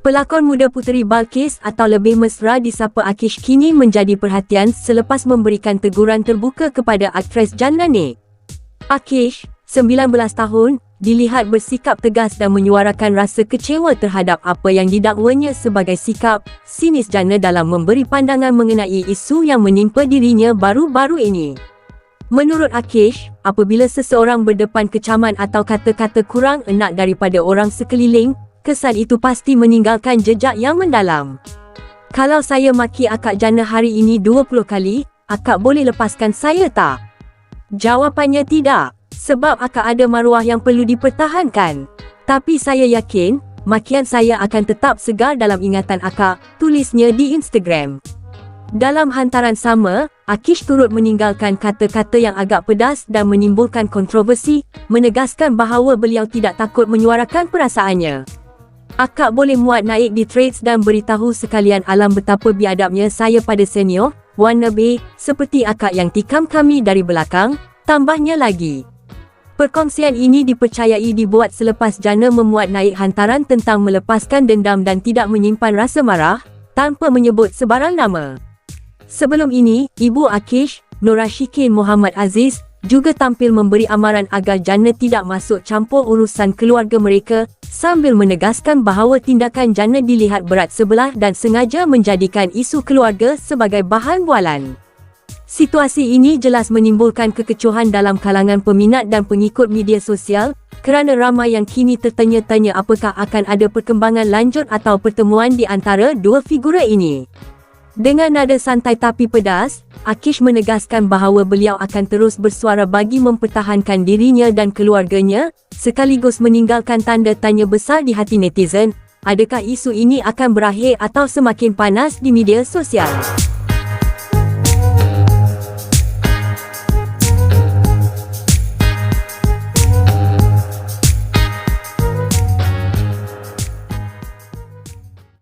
Pelakon muda Puteri Balqis atau lebih mesra disapa Akish kini menjadi perhatian selepas memberikan teguran terbuka kepada aktris Janna Nik. Akish, 19 tahun, dilihat bersikap tegas dan menyuarakan rasa kecewa terhadap apa yang didakwanya sebagai sikap sinis Janna dalam memberi pandangan mengenai isu yang menimpa dirinya baru-baru ini. Menurut Akish, apabila seseorang berdepan kecaman atau kata-kata kurang enak daripada orang sekeliling, kesan itu pasti meninggalkan jejak yang mendalam. Kalau saya maki akak Janna hari ini 20 kali, akak boleh lepaskan saya tak? Jawapannya tidak, sebab akak ada maruah yang perlu dipertahankan. Tapi saya yakin, makian saya akan tetap segar dalam ingatan akak, tulisnya di Instagram. Dalam hantaran sama, Akish turut meninggalkan kata-kata yang agak pedas dan menimbulkan kontroversi, menegaskan bahawa beliau tidak takut menyuarakan perasaannya. Akak boleh muat naik di threads dan beritahu sekalian alam betapa biadabnya saya pada senior, wannabe, seperti akak yang tikam kami dari belakang, tambahnya lagi. Perkongsian ini dipercayai dibuat selepas Janna memuat naik hantaran tentang melepaskan dendam dan tidak menyimpan rasa marah, tanpa menyebut sebarang nama. Sebelum ini, ibu Akish, Nur Rashikin Muhammad Aziz, juga tampil memberi amaran agar Janna tidak masuk campur urusan keluarga mereka, sambil menegaskan bahawa tindakan Janna dilihat berat sebelah dan sengaja menjadikan isu keluarga sebagai bahan bualan. Situasi ini jelas menimbulkan kekecohan dalam kalangan peminat dan pengikut media sosial, kerana ramai yang kini tertanya-tanya apakah akan ada perkembangan lanjut atau pertemuan di antara dua figura ini. Dengan nada santai tapi pedas, Akish menegaskan bahawa beliau akan terus bersuara bagi mempertahankan dirinya dan keluarganya, sekaligus meninggalkan tanda tanya besar di hati netizen, adakah isu ini akan berakhir atau semakin panas di media sosial.